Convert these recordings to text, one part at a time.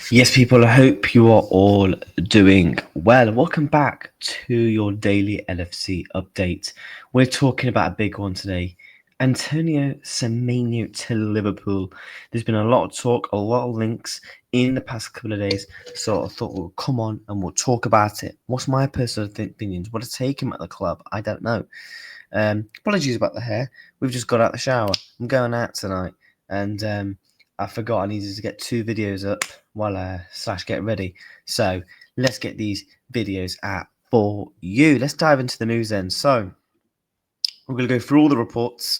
Yes, people, I hope you are all doing well. Welcome back to your daily LFC update. We're talking about a big one today. Antonio Semenyo to Liverpool. There's been a lot of talk, a lot of links in the past couple of days, so I thought we'll come on and we'll talk about it. What's my personal opinions? Would I take him at the club? I don't know. Apologies about the hair. We've just got out the shower. I'm going out tonight, and I forgot I needed to get 2 videos up while slash get ready. So let's get these videos out for you. Let's dive into the news then. So we're going to go through all the reports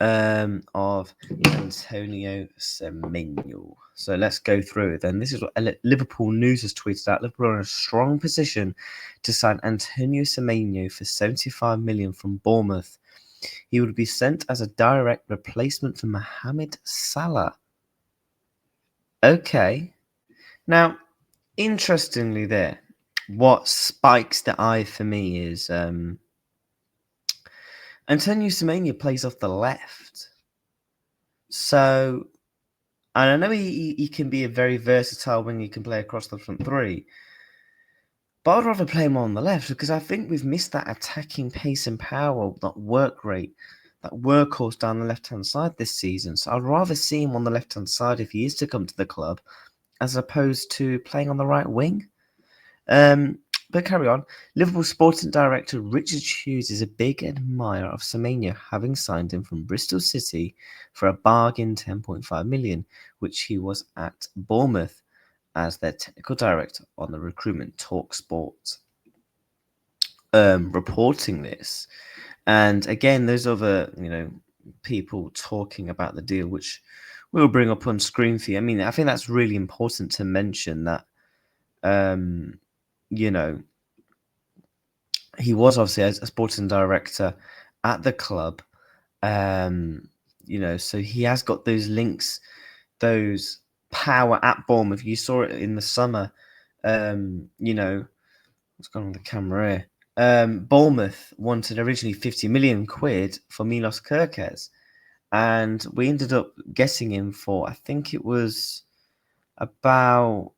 of Antonio Semenyo. So let's go through it then. This is what Liverpool News has tweeted out. Liverpool are in a strong position to sign Antonio Semenyo for 75 million from Bournemouth. He would be sent as a direct replacement for Mohamed Salah. Okay. Now, interestingly there, what spikes the eye for me is Antonio Semenyo plays off the left. So, and I know he can be a very versatile when he can play across the front three. But I'd rather play him on the left because I think we've missed that attacking pace and power, that work rate, that workhorse down the left-hand side this season. So I'd rather see him on the left-hand side if he is to come to the club, as opposed to playing on the right wing. But carry on. Liverpool sporting director Richard Hughes is a big admirer of Semenyo, having signed him from Bristol City for a bargain 10.5 million, which he was at Bournemouth as their technical director on the recruitment Talk Sport reporting this. And again, those other, people talking about the deal, which we'll bring up on screen for you. I mean, I think that's really important to mention that, he was obviously a sporting director at the club. So he has got those links, those power at Bournemouth. You saw it in the summer. What's going on with the camera here? Bournemouth wanted originally 50 million quid for Milos Kerkez, and we ended up getting him for, I think it was about,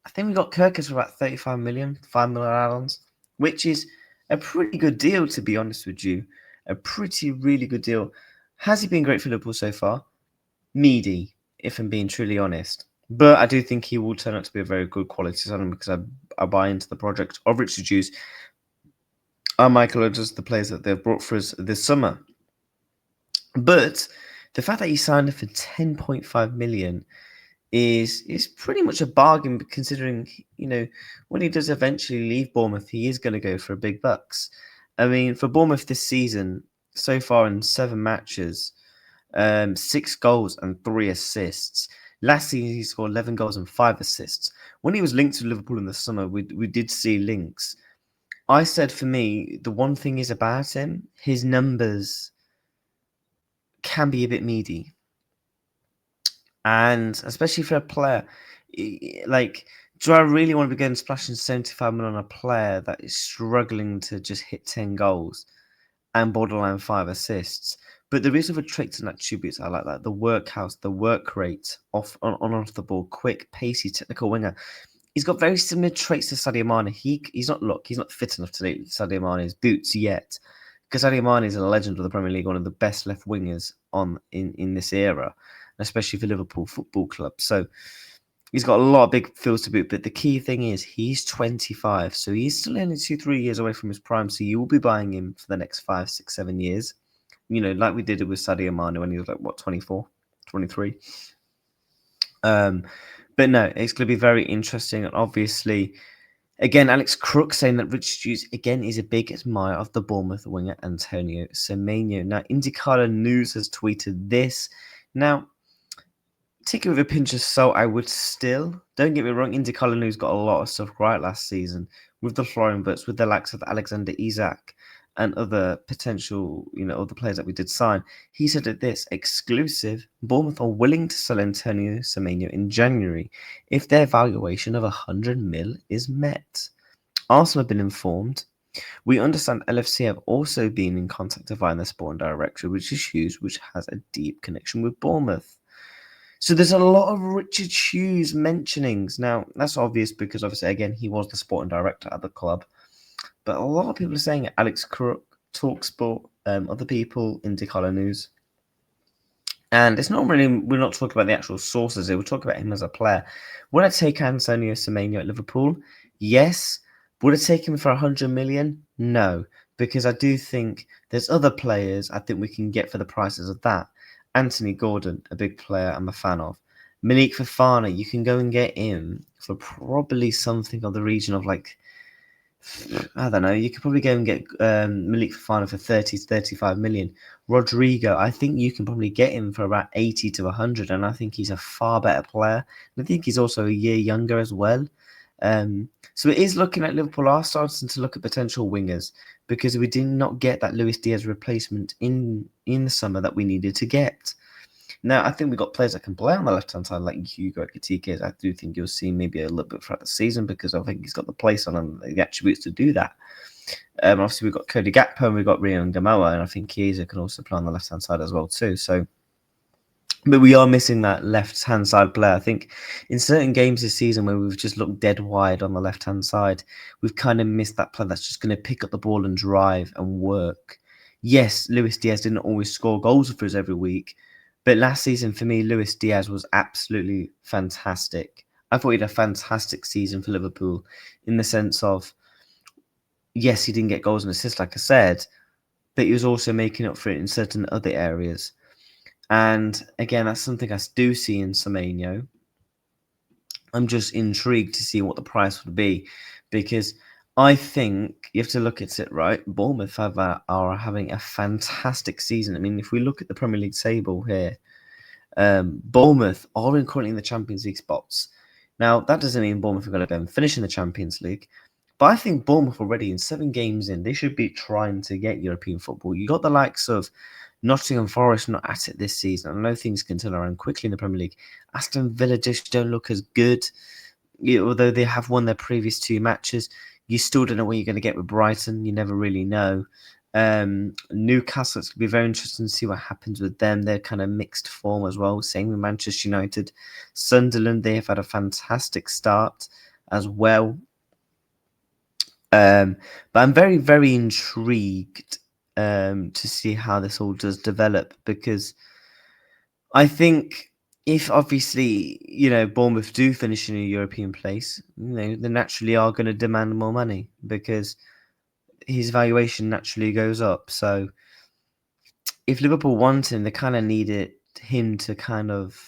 I think we got Kerkez for about 35 million, 5 million add-ons, which is a pretty good deal, to be honest with you. A pretty, really good deal. Has he been great for Liverpool so far? Meaty, if I'm being truly honest. But I do think he will turn out to be a very good quality signing because I buy into the project of Richard Hughes and Michael Oders, the players that they've brought for us this summer. But the fact that he signed it for 10.5 million is pretty much a bargain, considering, when he does eventually leave Bournemouth, he is going to go for big bucks. I mean, for Bournemouth this season, so far in 7 matches, 6 goals and 3 assists. Last season, he scored 11 goals and 5 assists. When he was linked to Liverpool in the summer, we did see links. I said, for me, the one thing is about him, his numbers can be a bit meaty. And especially for a player, do I really want to be going splashing 75 million on a player that is struggling to just hit 10 goals and borderline 5 assists? But there is other traits and attributes I like that. The workhouse, the work rate, on off the ball, quick, pacey, technical winger. He's got very similar traits to Sadio Mane. He's not fit enough to lead Sadio Mane's boots yet. Because Sadio Mane is a legend of the Premier League, one of the best left wingers in this era, especially for Liverpool Football Club. So he's got a lot of big fields to boot. But the key thing is he's 25, so he's still only 2-3 years away from his prime. So you will be buying him for the next 5, 6, 7 years. Like we did it with Sadio Mane when he was 24, 23. But no, it's going to be very interesting. And obviously, again, Alex Crook saying that Richard Hughes, again, is a big admirer of the Bournemouth winger Antonio Semenyo. Now, IndyCar News has tweeted this. Now, take it with a pinch of salt, I would still. Don't get me wrong, IndyCar News got a lot of stuff right last season with the Florian Wirtz, with the likes of Alexander Isak and other potential, other players that we did sign. He said that this exclusive, Bournemouth are willing to sell Antonio Semenyo in January if their valuation of 100 mil is met. Arsenal have been informed. We understand LFC have also been in contact to find their sporting director, which is Hughes, which has a deep connection with Bournemouth. So there's a lot of Richard Hughes mentionings. Now, that's obvious because obviously, again, he was the sporting director at the club. But a lot of people are saying it. Alex Crook, Talksport, other people in Collar News. And it's not really, we're not talking about the actual sources here. We're talking about him as a player. Would I take Antonio Semenyo at Liverpool? Yes. Would I take him for 100 million? No. Because I do think there's other players I think we can get for the prices of that. Anthony Gordon, a big player I'm a fan of. Malik Fofana, you can go and get him for probably something of the region of like, I don't know. You could probably go and get Malik Fofana for 30 to 35 million. Rodrigo, I think you can probably get him for about 80 to 100, and I think he's a far better player. And I think he's also a year younger as well. So it is looking like Liverpool are starting to look at potential wingers because we did not get that Luis Diaz replacement in the summer that we needed to get. Now, I think we've got players that can play on the left-hand side, like Hugo Ekitike. I do think you'll see maybe a little bit throughout the season because I think he's got the place on and the attributes to do that. Obviously, we've got Cody Gakpo and we've got Rio and Gamoa, and I think Chiesa can also play on the left-hand side as well too. So, but we are missing that left-hand side player. I think in certain games this season where we've just looked dead wide on the left-hand side, we've kind of missed that player that's just going to pick up the ball and drive and work. Yes, Luis Diaz didn't always score goals for us every week, but last season for me, Luis Diaz was absolutely fantastic. I thought he had a fantastic season for Liverpool in the sense of, yes, he didn't get goals and assists, like I said, but he was also making up for it in certain other areas. And again, that's something I do see in Semenyo. I'm just intrigued to see what the price would be because I think you have to look at it, right? Bournemouth are having a fantastic season. I mean, if we look at the Premier League table here, Bournemouth are currently in the Champions League spots. Now, that doesn't mean Bournemouth are going to go and finish in the Champions League, but I think Bournemouth already in 7 games in, they should be trying to get European football. You got the likes of Nottingham Forest not at it this season. I know things can turn around quickly in the Premier League. Aston Villa just don't look as good, although they have won their previous 2 matches. You still don't know what you're going to get with Brighton. You never really know. Newcastle, it's going to be very interesting to see what happens with them. They're kind of mixed form as well. Same with Manchester United. Sunderland, they have had a fantastic start as well. But I'm very, very intrigued to see how this all does develop because I think if obviously, Bournemouth do finish in a European place, they naturally are going to demand more money because his valuation naturally goes up. So if Liverpool want him, they kind of needed him to kind of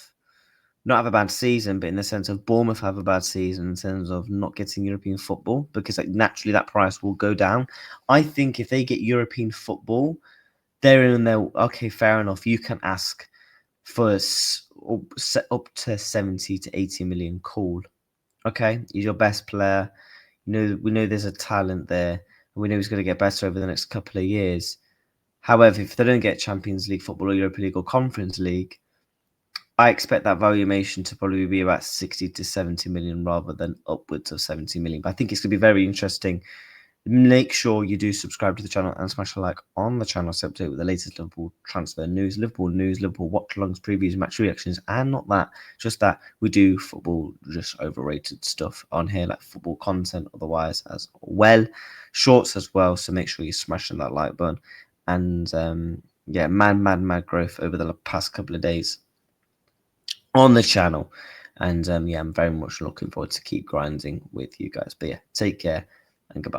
not have a bad season, but in the sense of Bournemouth have a bad season in terms of not getting European football, because naturally that price will go down. I think if they get European football, they're in there. Okay, fair enough. You can ask for up to 70 to 80 million. Cool. Okay, he's your best player. We know there's a talent there, and we know he's going to get better over the next couple of years. However, if they don't get Champions League football or Europa League or Conference League, I expect that valuation to probably be about 60 to 70 million rather than upwards of 70 million. But I think it's going to be very interesting. Make sure you do subscribe to the channel and smash a like on the channel to update with the latest Liverpool transfer news, Liverpool watch-alongs, previews, match reactions, and not that, just that we do football, just overrated stuff on here, like football content otherwise as well. Shorts as well, so make sure you're smashing that like button. And mad growth over the past couple of days on the channel. And I'm very much looking forward to keep grinding with you guys. But yeah, take care.